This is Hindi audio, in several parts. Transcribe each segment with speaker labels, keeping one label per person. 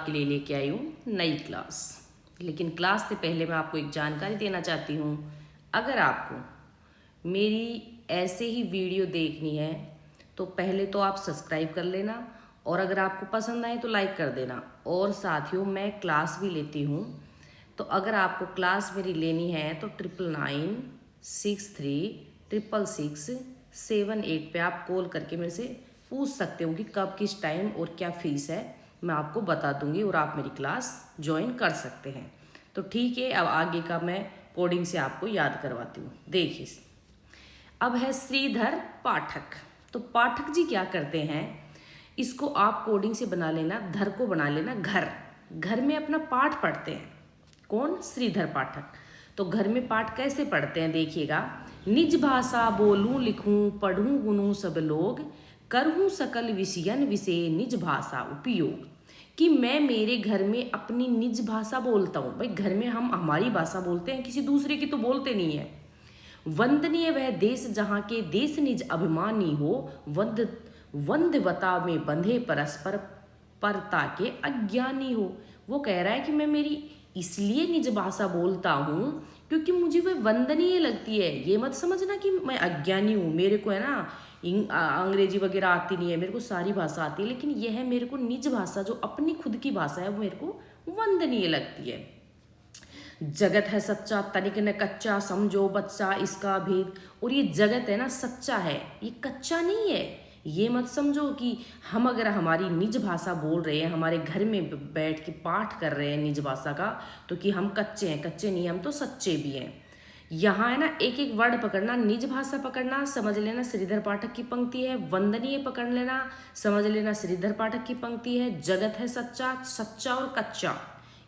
Speaker 1: के लिए लेके आई हूँ नई क्लास। लेकिन क्लास से पहले मैं आपको एक जानकारी देना चाहती हूँ। अगर आपको मेरी ऐसे ही वीडियो देखनी है तो पहले तो आप सब्सक्राइब कर लेना, और अगर आपको पसंद आए तो लाइक कर देना। और साथियों, मैं क्लास भी लेती हूँ, तो अगर आपको क्लास मेरी लेनी है तो 9993666678 पे आप कॉल करके मेरे से पूछ सकते हो कि कब किस टाइम और क्या फ़ीस है। मैं आपको बता दूंगी और आप मेरी क्लास ज्वाइन कर सकते हैं। तो ठीक है, अब आगे का मैं कोडिंग से आपको याद करवाती हूँ। देखिए, अब है श्रीधर पाठक। तो पाठक जी क्या करते हैं, इसको आप कोडिंग से बना लेना, धर को बना लेना घर। घर में अपना पाठ पढ़ते हैं। कौन? श्रीधर पाठक। तो घर में पाठ कैसे पढ़ते हैं देखिएगा। निज भाषा बोलूं लिखूं पढ़ूं गुनूं सब लोग, करहूं सकल विषयन विषय निज भाषा उपयोग। कि मैं मेरे घर में अपनी निज भाषा बोलता हूँ। भाई, घर में हम हमारी भाषा बोलते हैं, किसी दूसरे की तो बोलते नहीं है। वंदनीय वह देश जहाँ के देश निज अभिमानी हो, वंदवता में बंधे परस्पर परता के अज्ञानी हो। वो कह रहा है कि मैं मेरी इसलिए निज भाषा बोलता हूँ क्योंकि मुझे वह वंदनीय लगती है। ये मत समझना कि मैं अज्ञानी हूँ, मेरे को है ना अंग्रेजी वगैरह आती नहीं है, मेरे को सारी भाषा आती है, लेकिन यह है मेरे को निज भाषा जो अपनी खुद की भाषा है वो मेरे को वंदनीय लगती है। जगत है सच्चा तनिक न कच्चा, समझो बच्चा इसका भेद। और ये जगत है ना सच्चा है, ये कच्चा नहीं है। ये मत समझो कि हम अगर हमारी निज भाषा बोल रहे हैं, हमारे घर में बैठ के पाठ कर रहे हैं निज भाषा का, तो कि हम कच्चे हैं। कच्चे नहीं, हम तो सच्चे भी हैं। यहाँ है ना एक एक वर्ड पकड़ना, निज भाषा पकड़ना, समझ लेना श्रीधर पाठक की पंक्ति है। वंदनीय पकड़ लेना, समझ लेना श्रीधर पाठक की पंक्ति है। जगत है सच्चा, सच्चा और कच्चा,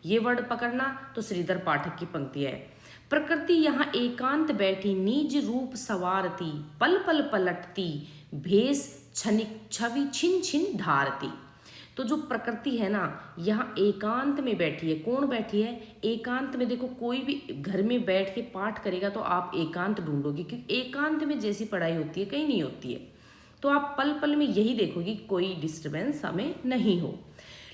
Speaker 1: ये वर्ड पकड़ना तो श्रीधर पाठक की पंक्ति है। प्रकृति यहाँ एकांत बैठी निज रूप सवारती, पल पल पलटती भेष क्षणिक छवि छिन छिन धारती। तो जो प्रकृति है ना यहाँ एकांत में बैठी है। कौन बैठी है? एकांत में। देखो, कोई भी घर में बैठ के पाठ करेगा तो आप एकांत ढूंढोगे, क्योंकि एकांत में जैसी पढ़ाई होती है कहीं नहीं होती है। तो आप पल पल में यही देखोगे कोई डिस्टर्बेंस हमें नहीं हो।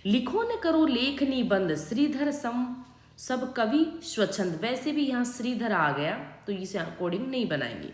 Speaker 1: लिखो न करो लेखनी बंद, श्रीधर सम सब कवि स्वच्छंद। वैसे भी यहाँ श्रीधर आ गया तो इसे कोडिंग नहीं बनाएंगे।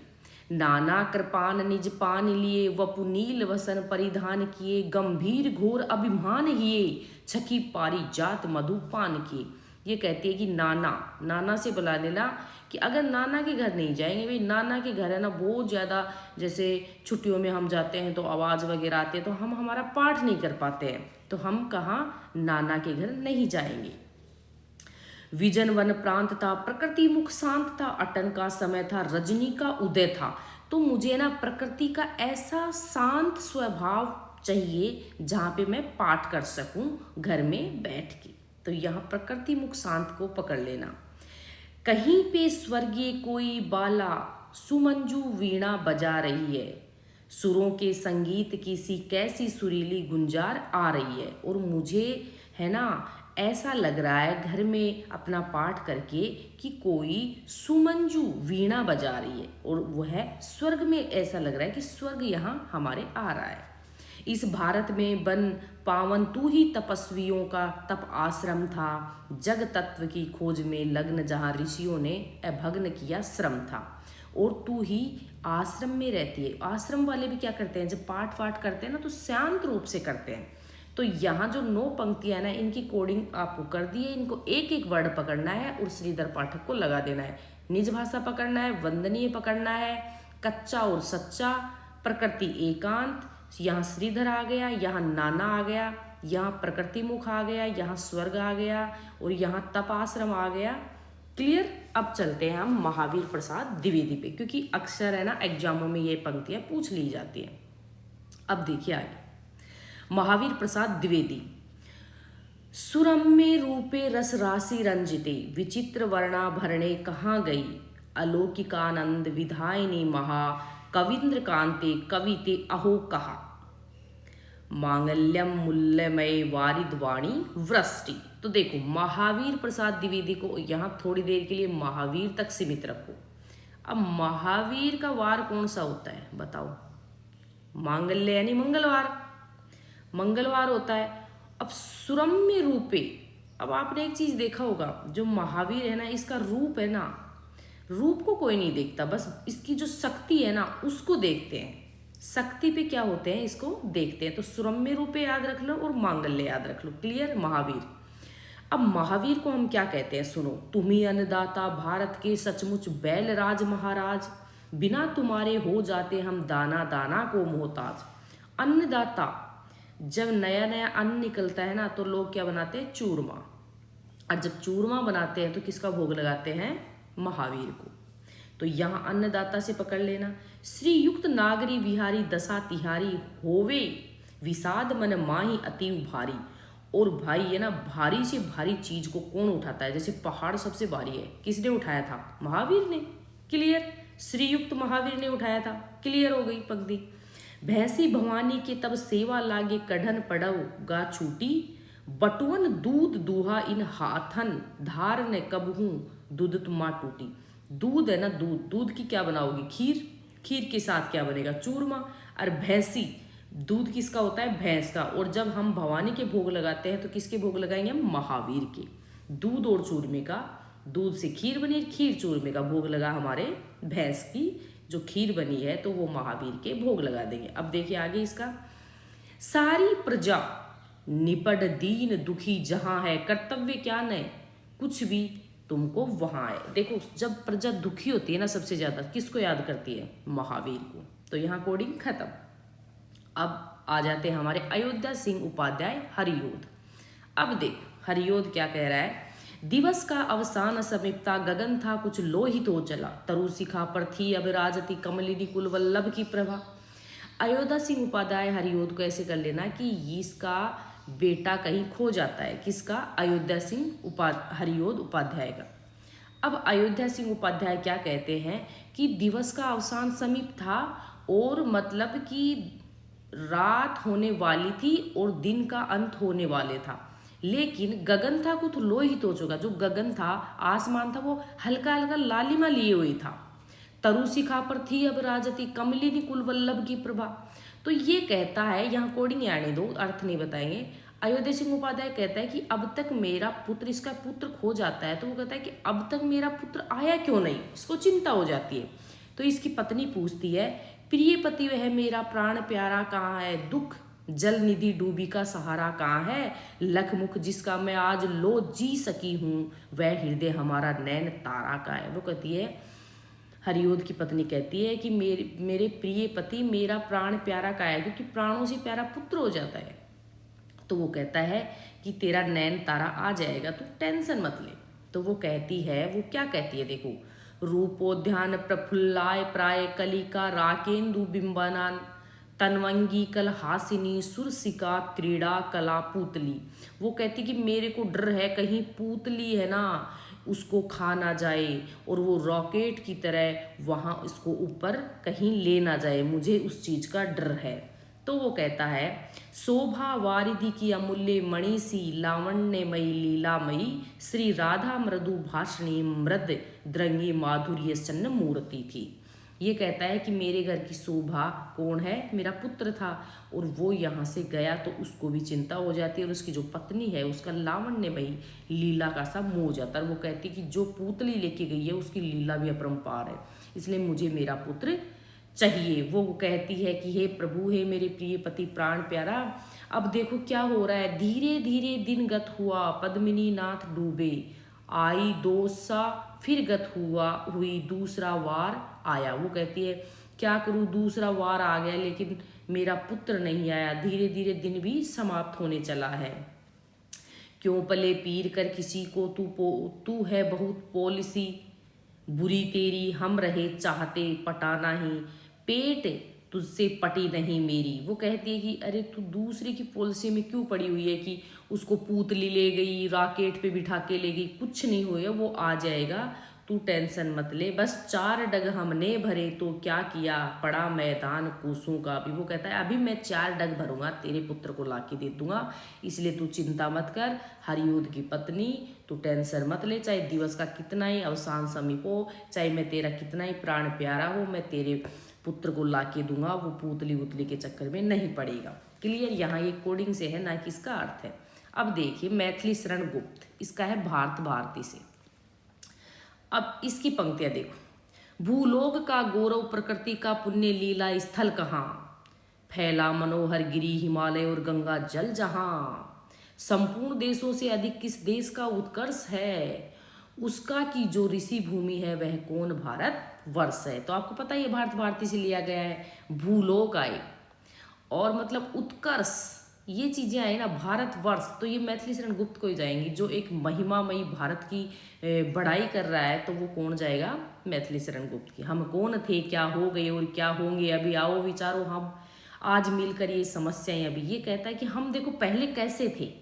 Speaker 1: नाना कृपान निज पान लिए, वपु नील वसन परिधान किए, गंभीर घोर अभिमान हिए, छकी पारी जात मधुपान किए। ये कहती है कि नाना, नाना से बुला लेना कि अगर नाना के घर नहीं जाएंगे, भाई नाना के घर है ना बहुत ज़्यादा, जैसे छुट्टियों में हम जाते हैं तो आवाज़ वगैरह आती है तो हम हमारा पाठ नहीं कर पाते हैं, तो हम कहाँ नाना के घर नहीं जाएंगे। विजन वन प्रांत था, प्रकृति मुख शांत था, अटन का समय था, रजनी का उदय था। तो मुझे ना प्रकृति का ऐसा शांत स्वभाव चाहिए जहाँ पे मैं पाठ कर सकूं घर में बैठ के। तो यहाँ प्रकृति मुख शांत को पकड़ लेना। कहीं पे स्वर्गीय कोई बाला, सुमंजू वीणा बजा रही है, सुरों के संगीत की सी कैसी सुरीली गुंजार आ रही है। और मुझे है ना ऐसा लग रहा है घर में अपना पाठ करके कि कोई सुमंजू वीणा बजा रही है, और वह है स्वर्ग में। ऐसा लग रहा है कि स्वर्ग यहाँ हमारे आ रहा है। इस भारत में बन पावन तू ही तपस्वियों का तप आश्रम था, जग तत्व की खोज में लग्न जहाँ ऋषियों ने अभग्न किया श्रम था। और तू ही आश्रम में रहती है। आश्रम वाले भी क्या करते हैं, जब पाठ वाठ करते हैं ना तो शांत रूप से करते हैं। तो यहाँ जो 9 पंक्तियां ना, इनकी कोडिंग आपको कर दी है। इनको एक एक वर्ड पकड़ना है और श्रीधर पाठक को लगा देना है। निज भाषा पकड़ना है, वंदनीय पकड़ना है, कच्चा और सच्चा, प्रकृति एकांत, यहाँ श्रीधर आ गया, यहाँ नाना आ गया, यहाँ प्रकृति मुख आ गया, यहाँ स्वर्ग आ गया, और यहाँ तप आश्रम आ गया। क्लियर? अब चलते हैं हम महावीर प्रसाद द्विवेदी पे, क्योंकि अक्सर है ना एग्जामों में ये पंक्तियां पूछ ली जाती हैं। अब देखिए आगे, महावीर प्रसाद द्विवेदी। सुरम्य रूपे रस राशि रंजिते, विचित्र वर्णाभरणे कहाँ गई, अलौकिकानंद विधायिनी महा, कविंद्र कांते कविते अहो कहा, मांगल्यम मूल्यमय वारिद्वाणी वृष्टि। तो देखो, महावीर प्रसाद द्विवेदी को यहाँ थोड़ी देर के लिए महावीर तक सीमित रखो। अब महावीर का वार कौन सा होता है बताओ? मांगल्य यानी मंगलवार, मंगलवार होता है। अब सुरम्य रूपे, अब आपने एक चीज देखा होगा, जो महावीर है ना, इसका रूप है ना, रूप को कोई नहीं देखता, बस इसकी जो शक्ति है ना उसको देखते हैं। शक्ति पे क्या होते हैं इसको देखते हैं। तो सुरम्य रूपे याद रख लो और मांगल्य याद रख लो। क्लियर? महावीर। अब महावीर को हम क्या कहते हैं सुनो। तुम्ही अन्नदाता भारत के सचमुच बैलराज महाराज, बिना तुम्हारे हो जाते हम दाना दाना को मोहताज। अन्नदाता, जब नया नया अन्न निकलता है ना तो लोग क्या बनाते हैं? चूरमा। और जब चूरमा बनाते हैं तो किसका भोग लगाते हैं? महावीर को। तो यहाँ अन्नदाता से पकड़ लेना। श्रीयुक्त नागरी विहारी दशा तिहारी, होवे विषाद मन माही अति भारी। और भाई ये ना, भारी से भारी चीज को कौन उठाता है? जैसे पहाड़ सबसे भारी है, किसने उठाया था? महावीर ने। क्लियर? श्रीयुक्त महावीर ने उठाया था। क्लियर हो गई पंक्ति। भैंसी भवानी के तब सेवा लागे, कढ़न पड़व गा छूटी। बटुअन दूध दूहा इन हाथन, धार ने कबहू दूध माँ टूटी। दूध है ना, दूध, दूध की क्या बनाओगी? खीर। खीर के साथ क्या बनेगा? चूरमा। और भैंसी, दूध किसका होता है? भैंस का। और जब हम भवानी के भोग लगाते हैं तो किसके भोग लगाएंगे? हम महावीर के। दूध और चूरमे का, दूध से खीर बनी, खीर चूरमे का भोग लगा हमारे भैंस की जो खीर बनी है, तो वो महावीर के भोग लगा देंगे। अब देखिए आगे इसका। सारी प्रजा निपट दीन दुखी जहां है, कर्तव्य क्या न कुछ भी तुमको वहां है। देखो, जब प्रजा दुखी होती है ना सबसे ज्यादा, किसको याद करती है? महावीर को। तो यहाँ कोडिंग खत्म। अब आ जाते हैं हमारे अयोध्या सिंह उपाध्याय हरियोध। अब देख हरियोध क्या कह रहा है। दिवस का अवसान समीपता, गगन था कुछ लोहित हो चला। तरु शिखा पर थी अब राजती, कमलिनी कुल वल्लभ की प्रभा। अयोध्या सिंह उपाध्याय हरियोध को ऐसे कर लेना कि इसका बेटा कहीं खो जाता है। किसका? अयोध्या सिंह हरियोध उपाध्याय का। अब अयोध्या सिंह उपाध्याय क्या कहते हैं कि दिवस का अवसान समीप था, और मतलब कि रात होने वाली थी और दिन का अंत होने वाले था, लेकिन गगन था कुछ लोहित हो चुका। जो गगन था, आसमान था, वो हल्का हल्का लालिमा लिए हुई था। तरु शिखा पर थी अब राजती, कमलिनी कुल वल्लभ की प्रभा। तो ये कहता है, यहाँ कोडिंग आने दो, अर्थ नहीं बताएंगे। अयोध्या सिंह उपाध्याय कहता है कि अब तक मेरा पुत्र, इसका पुत्र खो जाता है, तो वो कहता है कि अब तक मेरा पुत्र आया क्यों नहीं, इसको चिंता हो जाती है। तो इसकी पत्नी पूछती है, प्रिय पति वह मेरा प्राण प्यारा कहाँ है, दुख जल निधि डूबी का सहारा कहाँ है, लखमुख जिसका मैं आज लो जी सकी हूँ, वह हृदय हमारा नैन तारा का है। वो कहती है, हरियोध की पत्नी कहती है कि मेरे प्रिय पति, मेरा प्राण प्यारा का है, क्योंकि प्राणों से प्यारा पुत्र हो जाता है। तो वो कहता है कि तेरा नैन तारा आ जाएगा, तू टेंशन मत ले। तो वो कहती है, वो क्या कहती है देखो, रूपोध्यान प्रफुल्लाय प्राय कलिका, राकेन्दु बिंबनान तनवंगी कल हासिनी, सुरसिका क्रीड़ा कला पूतली। वो कहती कि मेरे को डर है कहीं पूतली है ना उसको खा ना जाए, और वो रॉकेट की तरह वहाँ इसको ऊपर कहीं ले ना जाए, मुझे उस चीज़ का डर है। तो वो कहता है, शोभा वारिधि की अमूल्य मणि सी, लावण्यमयी लीलामयी, श्री राधा मृदु भाषणी, मृद द्रंगी माधुर्य सन्न मूर्ति थी। ये कहता है कि मेरे घर की शोभा कौन है? मेरा पुत्र था, और वो यहाँ से गया तो उसको भी चिंता हो जाती है, और उसकी जो पत्नी है उसका लावण्यमयी लीला का सा मोह जाता है। वो कहती है कि जो पुतली लेके गई है उसकी लीला भी अपरंपार है, इसलिए मुझे मेरा पुत्र चाहिए। वो कहती है कि हे प्रभु, हे मेरे प्रिय पति प्राण प्यारा, अब देखो क्या हो रहा है। धीरे धीरे दिन गत हुआ, पद्मिनी नाथ डूबे, आई दोसा फिर गत हुई, दूसरा वार आया। वो कहती है क्या करूँ, दूसरा वार आ गया लेकिन मेरा पुत्र नहीं आया, धीरे धीरे दिन भी समाप्त होने चला है। क्यों पले पीर कर किसी को, तू है बहुत पॉलिसी, बुरी तेरी हम रहे चाहते पटाना ही, पेट तुझसे पटी नहीं मेरी। वो कहती है कि अरे तू दूसरे की पॉलिसी में क्यों पड़ी हुई है कि उसको पूतली ले गई, रॉकेट पे बिठा के ले गई, कुछ नहीं होया, वो आ जाएगा, तू टेंशन मत ले। बस 4 डग हमने भरे तो क्या किया, पड़ा मैदान कोसों का भी। वो कहता है अभी मैं 4 डग भरूंगा, तेरे पुत्र को ला के दे दूंगा, इसलिए तू चिंता मत कर। हरियोध की पत्नी, तू टेंशन मत ले, चाहे दिवस का कितना ही अवसान समीप हो, चाहे मैं तेरा कितना ही प्राण प्यारा हो, मैं तेरे पुत्र को ला के दूंगा, वो पूतली उतली के चक्कर में नहीं पड़ेगा। क्लियर? यहाँ ये कोडिंग से है ना कि इसका अर्थ है। अब देखिए मैथिली शरण गुप्त, इसका है भारत भारती से। अब इसकी पंक्तियां देखो। भूलोक का गौरव प्रकृति का पुण्य लीला स्थल कहाँ, फैला मनोहर गिरी हिमालय और गंगा जल जहाँ, संपूर्ण देशों से अधिक किस देश का उत्कर्ष है, उसका की जो ऋषि भूमि है वह कौन भारत वर्ष है। तो आपको पता है ये भारत भारती से लिया गया है। भूलोक आए और मतलब उत्कर्ष, ये चीजें आई ना, भारतवर्ष, तो ये मैथिली शरण गुप्त को ही जाएंगी। जो एक महिमामयी भारत की बड़ाई कर रहा है तो वो कौन जाएगा, मैथिली शरण गुप्त की। हम कौन थे, क्या हो गए और क्या होंगे, अभी आओ विचारो हम आज मिलकर ये समस्याएं। अभी ये कहता है कि हम देखो पहले कैसे थे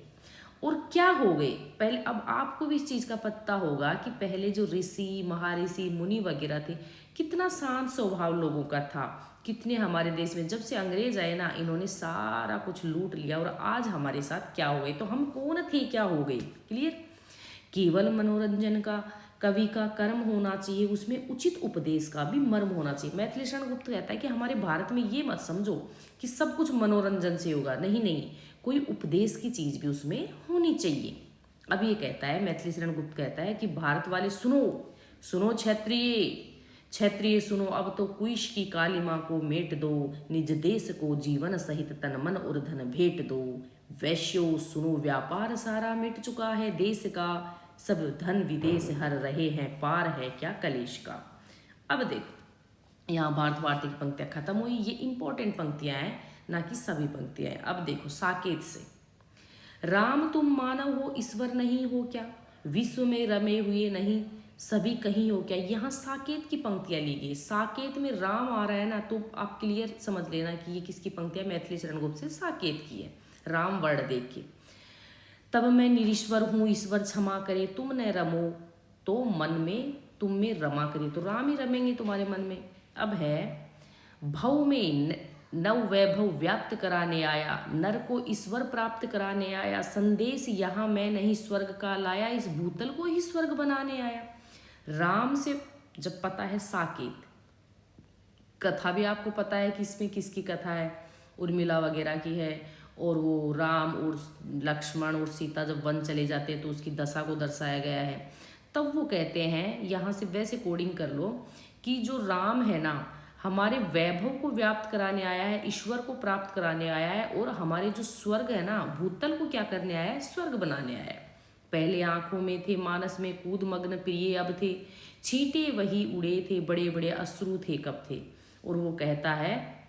Speaker 1: और क्या हो गए पहले। अब आपको भी इस चीज का पता होगा कि पहले जो ऋषि महर्षि मुनि वगैरह थे, कितना शांत स्वभाव लोगों का था। कितने हमारे देश में जब से अंग्रेज आए ना, इन्होंने सारा कुछ लूट लिया और आज हमारे साथ क्या हो गए। तो हम कौन थे, क्या हो गए। क्लियर। केवल मनोरंजन का कवि का कर्म होना चाहिए, उसमें उचित उपदेश का भी मर्म होना चाहिए। मैथिली शरण गुप्त कहता है कि हमारे भारत में ये मत समझो कि सब कुछ मनोरंजन से होगा, नहीं नहीं, कोई उपदेश की चीज भी उसमें होनी चाहिए। अब ये कहता है, मैथिली शरण गुप्त कहता है कि भारत वाले सुनो, सुनो क्षत्रिय, क्षत्रिय सुनो, अब तो कुश की कालिमा को मेट दो, निज देश को जीवन सहित तन मन और धन भेंट दो। वैश्यो सुनो, व्यापार सारा मिट चुका है देश का, सब धन विदेश हर रहे हैं, पार है क्या कलेश का। अब देखो यहाँ भारत भारती की पंक्तियां खत्म हुई। ये इंपॉर्टेंट पंक्तियां हैं, ना कि सभी पंक्तियां हैं। अब देखो साकेत से। राम तुम मानव हो ईश्वर नहीं हो क्या, विश्व में रमे हुए नहीं सभी कहीं हो क्या। यहाँ साकेत की पंक्तियां ली गई। साकेत में राम आ रहा है ना, तो आप क्लियर समझ लेना कि ये किसकी पंक्तियां, मैथिली शरण गुप्त से साकेत की है। राम वर्ड देख के। तब मैं निरीश्वर हूँ ईश्वर क्षमा करे, तुम न रमो तो मन में तुम में रमा करे। तो राम ही रमेंगे तुम्हारे मन में। अब है भव में नव वैभव व्याप्त कराने आया, नर को ईश्वर प्राप्त कराने आया, संदेश यहाँ मैं नहीं स्वर्ग का लाया, इस भूतल को ही स्वर्ग बनाने आया। राम से जब पता है साकेत, कथा भी आपको पता है कि इसमें किसकी कथा है, उर्मिला वगैरह की है। और वो राम और लक्ष्मण और सीता जब वन चले जाते हैं तो उसकी दशा को दर्शाया गया है। तब वो कहते हैं, यहाँ से वैसे कोडिंग कर लो कि जो राम है ना, हमारे वैभव को व्याप्त कराने आया है, ईश्वर को प्राप्त कराने आया है, और हमारे जो स्वर्ग है ना, भूतल को क्या करने आया है, स्वर्ग बनाने आया है। पहले आंखों में थे मानस में कूद मग्न प्रिय, अब थे छींटे वही उड़े थे, बड़े बड़े अश्रु थे कब थे। और वो कहता है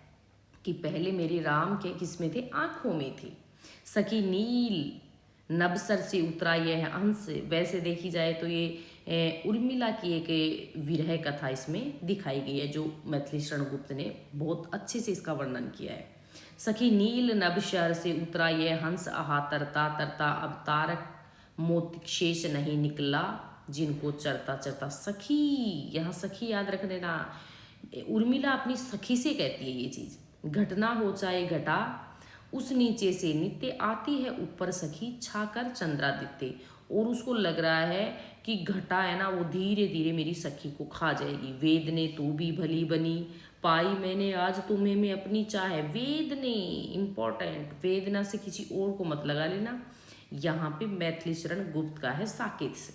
Speaker 1: कि पहले मेरे राम के किस में थे, आंखों में थे। सखी नील नबसर से उतरा यह अंश। वैसे देखी जाए तो ये उर्मिला की एक विरह कथा इसमें दिखाई गई है, जो मैथिली शरण गुप्त ने बहुत अच्छे से इसका वर्णन किया है। सखी नील नबसर से उतरा यह हंस, आहा तरता तरता अब तारक मोतिक शेष नहीं निकला, जिनको चरता चरता। सखी, यहाँ सखी याद रख लेना, उर्मिला अपनी सखी से कहती है ये चीज। घटना हो चाहे घटा उस नीचे से नित्य आती है ऊपर सखी, छाकर चंद्रादित्य। और उसको लग रहा है कि घटा है ना, वो धीरे धीरे मेरी सखी को खा जाएगी। वेद ने तू भी भली बनी, पाई मैंने आज तुम्हें मैं अपनी चाहे। वेद ने, इंपॉर्टेंट, वेदना से किसी और को मत लगा लेना। यहाँ पे मैथिली शरण गुप्त का है साकेत से।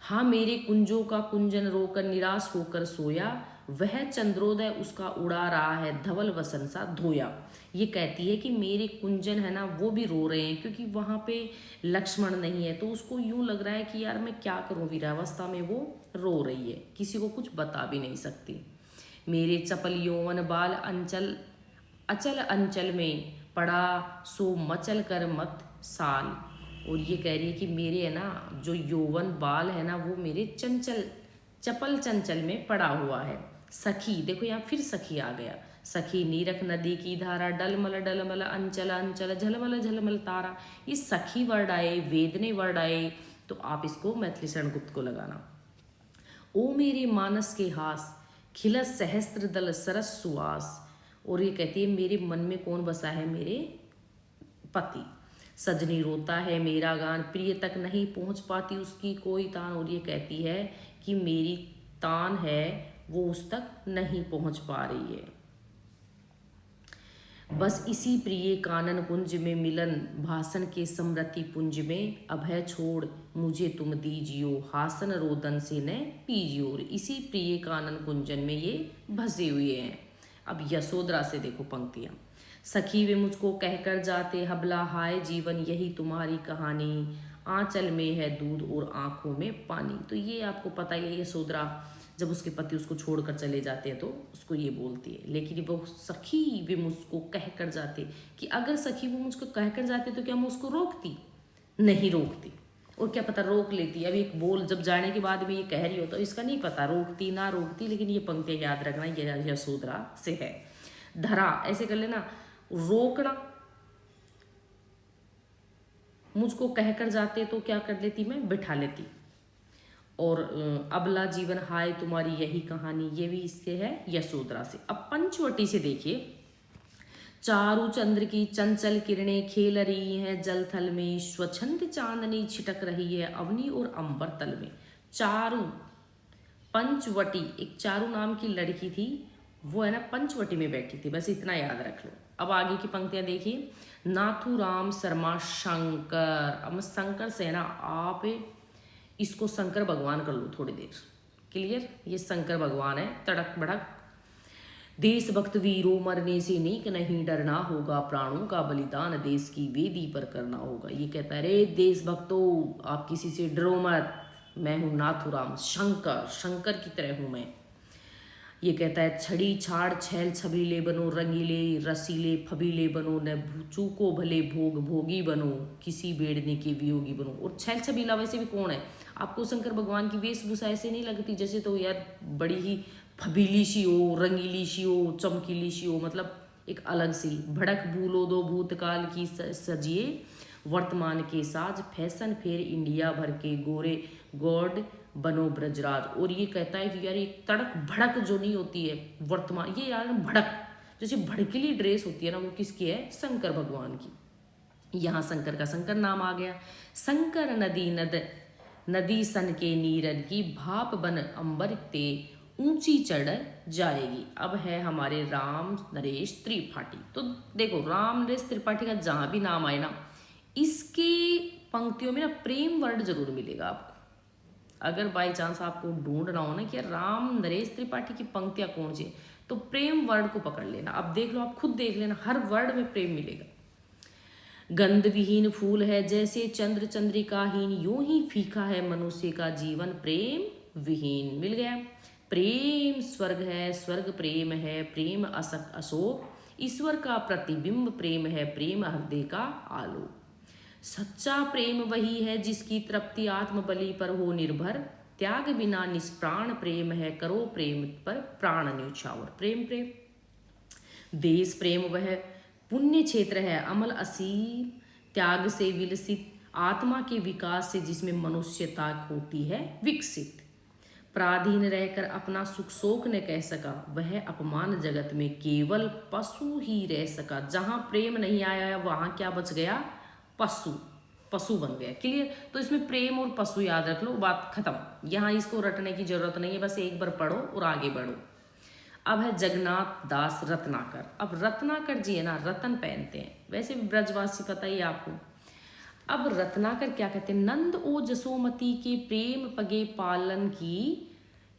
Speaker 1: हाँ मेरे कुंजों का कुंजन रोकर निराश होकर सोया, वह चंद्रोदय उसका उड़ा रहा है धवल वसन सा धोया। ये कहती है कि मेरे कुंजन है ना, वो भी रो रहे हैं क्योंकि वहाँ पे लक्ष्मण नहीं है। तो उसको यूं लग रहा है कि यार मैं क्या करूँ, वीरावस्था में वो रो रही है, किसी को कुछ बता भी नहीं सकती। मेरे चपल यौवन बाल अंचल अचल अंचल में पड़ा, सो मचल कर मत साल। और ये कह रही है कि मेरे है ना जो यौवन बाल है ना, वो मेरे चंचल चपल चंचल में पड़ा हुआ है। सखी, देखो यहाँ फिर सखी आ गया। सखी नीरख नदी की धारा, डलमल अंचल अंचल झलमल झलमल तारा। ये सखी वर्ड आए, वेदने वर्ड आए, तो आप इसको मैथिली शरण गुप्त को लगाना। ओ मेरे मानस के हास, खिलस सहस्त्र दल सरस सुवास। और ये कहती है मेरे मन में कौन बसा है, मेरे पति। सजनी रोता है मेरा गान, प्रिय तक नहीं पहुंच पाती उसकी कोई तान। और ये कहती है कि मेरी तान है वो उस तक नहीं पहुंच पा रही है। बस इसी प्रिय कानन कुंज में मिलन, भाषण के समृति पुंज में अभय छोड़ मुझे तुम दीजियो, हासन रोदन से न पीजियो। और इसी प्रिय कानन कुंजन में ये बसे हुए हैं। अब यशोधरा से देखो पंक्तियां। सखी वे मुझको कहकर जाते, हबला हाय जीवन यही तुम्हारी कहानी, आंचल में है दूध और आंखों में पानी। तो ये आपको पता ही है, यशोधरा जब उसके पति उसको छोड़कर चले जाते हैं तो उसको ये बोलती है। लेकिन वो सखी वे मुझको कह कर जाते, कि अगर सखी वो मुझको कह कर जाते तो क्या मैं उसको रोकती? नहीं रोकती। और क्या पता रोक लेती। अब एक बोल जब जाने के बाद में ये कह रही हो तो इसका नहीं पता रोकती ना रोकती, लेकिन ये पंक्तियां याद रखना, ये यशोधरा से है। धरा ऐसे कर लेना, रोकना। मुझको कहकर जाते तो क्या कर लेती मैं? बिठा लेती। और अबला जीवन हाय तुम्हारी यही कहानी, ये भी इससे है यशोधरा से। अब पंचवटी से देखिए। चारु चंद्र की चंचल किरणें खेल रही हैं जल थल में, स्वच्छंद चांदनी छिटक रही है अवनी और अंबर तल में। चारु पंचवटी, एक चारु नाम की लड़की थी, वो है ना पंचवटी में बैठी थी, बस इतना याद रख लो। अब आगे की पंक्तियां देखिए। नाथू राम शर्मा शंकर। अब शंकर से है ना आप इसको शंकर भगवान कर लो थोड़ी देर। क्लियर? ये शंकर भगवान है। तड़क भड़क देशभक्त वीरों मरने से नेक नहीं डरना होगा, प्राणों का बलिदान देश की वेदी पर करना होगा। ये कहता है रे देशभक्तों आप किसी से डरो मत, मैं हूं नाथुराम शंकर, शंकर की तरह हूं मैं। ये कहता है छड़ी छाड़ छैल छबीले बनो, रंगीले रसीले फबीले बनो, न चूको भले भोग भोगी बनो, किसी बेड़ने के वियोगी बनो। और छैल छबीला वैसे भी कौन है? आपको शंकर भगवान की वेशभूषा ऐसे नहीं लगती जैसे तो यार बड़ी ही फबीली सी हो, रंगीली सी हो, चमकीली सी हो, मतलब एक अलग सी। भड़क भूलो दो भूतकाल की सजिए, वर्तमान के साज फैशन फेर इंडिया भर के गोरे गॉड बनो ब्रजराज। और ये कहता है कि यार एक तड़क भड़क जो नहीं होती है वर्तमान, ये यार भड़क जैसे भड़कीली ड्रेस होती है ना, वो किसकी है? शंकर भगवान की। यहाँ शंकर का शंकर नाम आ गया। शंकर नदी नदी सन के नीरन की, भाप बन अंबर ते ऊंची चढ़ जाएगी। अब है हमारे राम नरेश त्रिपाठी। तो देखो राम नरेश त्रिपाठी का जहां भी नाम आए ना, इसकी पंक्तियों में ना प्रेम वर्ड जरूर मिलेगा आपको। अगर बाई चांस आपको ढूंढना हो ना कि राम नरेश त्रिपाठी की पंक्तियां कौन सी है, तो प्रेम वर्ड को पकड़ लेना। अब देख लो, आप खुद देख लेना, हर वर्ड में प्रेम मिलेगा। गंध विहीन फूल है जैसे चंद्र चंद्रिकाहीन, यूं ही फीका है मनुष्य का जीवन प्रेम विहीन। मिल गया। प्रेम स्वर्ग है, स्वर्ग प्रेम है, प्रेम असक अशोक, ईश्वर का प्रतिबिंब प्रेम है, प्रेम हृदय का आलोक। सच्चा प्रेम वही है जिसकी तृप्ति आत्म बलि पर हो निर्भर, त्याग बिना निष्प्राण प्रेम है, करो प्रेम पर प्राण न्यौछावर। प्रेम प्रेम देश प्रेम वह पुण्य क्षेत्र है, अमल असीम त्याग से विलसित, आत्मा के विकास से जिसमें मनुष्यता होती है विकसित। पराधीन रहकर अपना सुख शोक न कह सका, वह अपमान जगत में केवल पशु ही रह सका। जहां प्रेम नहीं आया वहां क्या बच गया? पशु, पशु बन गया। क्लियर? तो इसमें प्रेम और पशु याद रख लो, बात खत्म। यहाँ इसको रटने की जरूरत नहीं है, बस एक बार पढ़ो और आगे बढ़ो। अब है जगन्नाथ दास रत्नाकर। अब रत्नाकर जी है ना रतन पहनते हैं, वैसे भी ब्रजवासी पता ही आपको। अब रत्नाकर क्या कहते हैं? नंद ओ जसोमती के प्रेम पगे पालन की,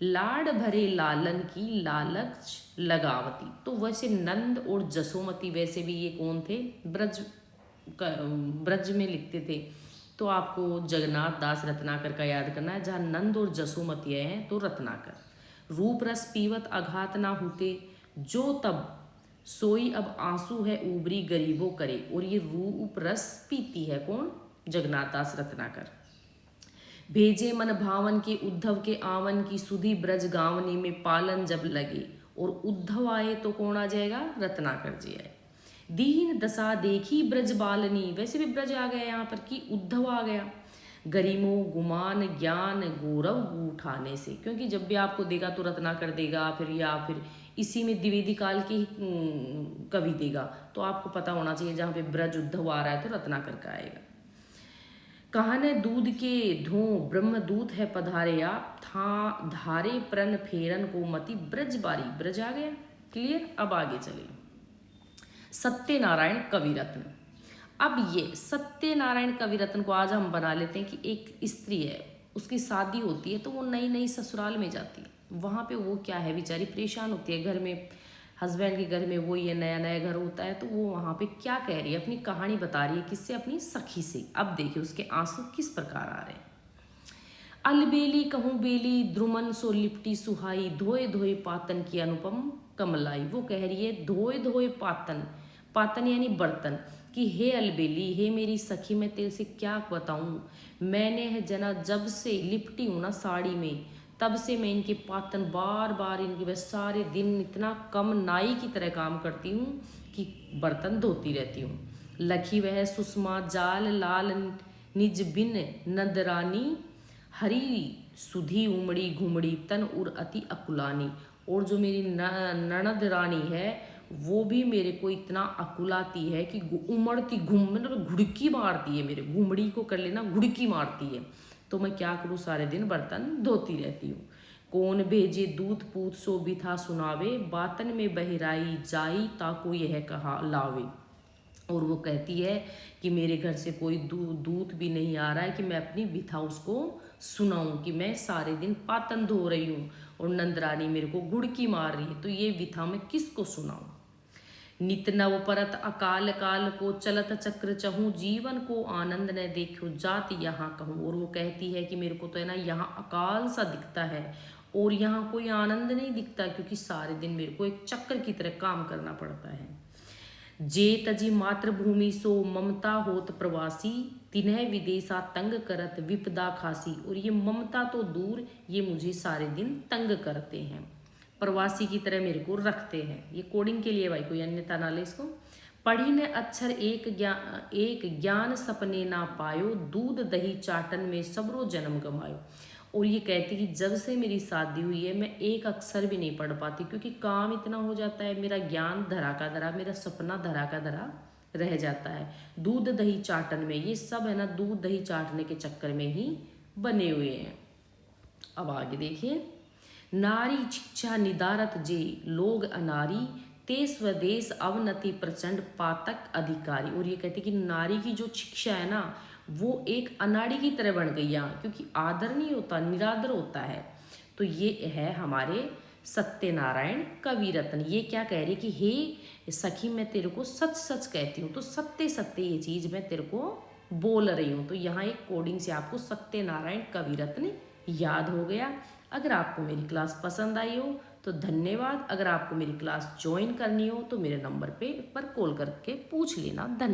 Speaker 1: लाड भरे लालन की लालच लगावती। तो वैसे नंद और जसोमती वैसे भी ये कौन थे? ब्रज में लिखते थे। तो आपको जगन्नाथ दास रत्नाकर का याद करना है। जहाँ नंद और जसोमती हैं तो रत्नाकर। रूप रस पीवत अघात ना होते, जो तब सोई अब आंसू है उबरी गरीबों करे। और ये रूप रस पीती है कौन? जगन्नाथ दास रत्नाकर। भेजे मन भावन के उद्धव के आवन की, सुधी ब्रज गावनी में पालन जब लगे। और उद्धव आए तो कौन आ जाएगा? रत्नाकर जी आए। दीन दशा देखी ब्रज बालनी, वैसे भी ब्रज आ गया यहाँ पर कि उद्धव आ गया। गरिमो गुमान ज्ञान गौरव उठाने से, क्योंकि जब भी आपको देगा तो रत्नाकर देगा, फिर या फिर इसी में द्विवेदी काल के कवि देगा। तो आपको पता होना चाहिए जहाँ पे ब्रज उद्धव आ रहा है तो रत्नाकर का आएगा। कहने दूध के धो ब्रह्मदूत है पधारे आप, था धारे प्रण फेरन को मति ब्रज बारी। ब्रज आ गया। क्लियर? अब आगे चले। सत्यनारायण कविरत्न। अब ये सत्यनारायण कविरत्न को आज हम बना लेते हैं कि एक स्त्री है, उसकी शादी होती है तो वो नई नई ससुराल में जाती है। वहाँ पे वो क्या है, बेचारी परेशान होती है, घर में हस्बैंड के घर में वो ये नया नया घर होता है, तो वो वहाँ पे क्या कह रही है, अपनी कहानी बता रही है, किससे, अपनी सखी से। अब देखिए उसके आंसू किस प्रकार आ रहे हैं। अलबेली कहूँ बेली द्रुमन सो लिपटी सुहाई, धोए धोए पातन की अनुपम कमलाई। वो कह रही है धोए धोए पातन, पातन यानी बर्तन, कि हे अलबेली, हे मेरी सखी, मैं तेरे से क्या बताऊँ, मैंने है जना जब से लिपटी हूँ ना साड़ी में, तब से मैं इनके पातन बार बार इनके बस सारे दिन इतना कम नाई की तरह काम करती हूँ कि बर्तन धोती रहती हूँ। लखी वह सुषमा जाल लाल निज बिन नदरानी, हरी सुधी उमड़ी घुमड़ी तन उर अति अकुलानी। और जो मेरी ननद रानी है वो भी मेरे को इतना अकुलाती है कि उमड़ती मतलब घुड़की मारती है, मेरे घुमड़ी को कर लेना घुड़की मारती है, तो मैं क्या करूँ, सारे दिन बर्तन धोती रहती हूँ। कौन भेजे दूध पूत सो बिथा सुनावे, बातन में बहराई जाई ताको यह कहा लावे। और वो कहती है कि मेरे घर से कोई दूध भी नहीं आ रहा है कि मैं अपनी विथा उसको सुनाऊं कि मैं सारे दिन पातन धो रही हूँ और नंदरानी मेरे को गुड़की मार रही है, तो ये विथा मैं किसको सुनाऊं। नित नव परत अकाल काल को चलत चक्र चहूँ, जीवन को आनंद न देखो जात यहाँ कहूँ। और वो कहती है कि मेरे को तो है ना यहाँ अकाल सा दिखता है और यहाँ कोई आनंद नहीं दिखता, क्योंकि सारे दिन मेरे को एक चक्र की तरह काम करना पड़ता है। जे तजी मातृभूमि सो ममता होत प्रवासी, तिन्ह विदेशा तंग करत विपदा खासी। और ये ममता तो दूर, ये मुझे सारे दिन तंग करते हैं, प्रवासी की तरह मेरे को रखते हैं। ये कोडिंग के लिए भाई, कोई अन्यथा ना ले इसको। पढ़ी न अक्षर एक ज्ञान सपने ना पायो, दूध दही चाटन में सबरो जन्म गमायो। और ये कहती कि जब से मेरी शादी हुई है मैं एक अक्षर भी नहीं पढ़ पाती, क्योंकि काम इतना हो जाता है, मेरा ज्ञान धरा का धरा, मेरा सपना धरा का धरा रह जाता है। दूध दही चाटन में, ये सब है ना दूध दही चाटने के चक्कर में ही बने हुए हैं। अब आगे देखिए, नारी शिक्षा निदारत जे लोग अनारी, ते स्वदेश अवनति प्रचंड पातक अधिकारी। और ये कहते कि नारी की जो शिक्षा है ना वो एक अनाड़ी की तरह बन गई यहाँ, क्योंकि आदर नहीं होता, निरादर होता है। तो ये है हमारे सत्यनारायण कविरत्न। ये क्या कह रही कि हे सखी, मैं तेरे को सच सच कहती हूँ, तो सत्य सत्य ये चीज़ मैं तेरे को बोल रही हूँ। तो यहाँ एक कोडिंग से आपको सत्यनारायण कविरत्न याद हो गया। अगर आपको मेरी क्लास पसंद आई हो तो धन्यवाद। अगर आपको मेरी क्लास ज्वाइन करनी हो तो मेरे नंबर पर कॉल करके पूछ लेना। धन्यवाद।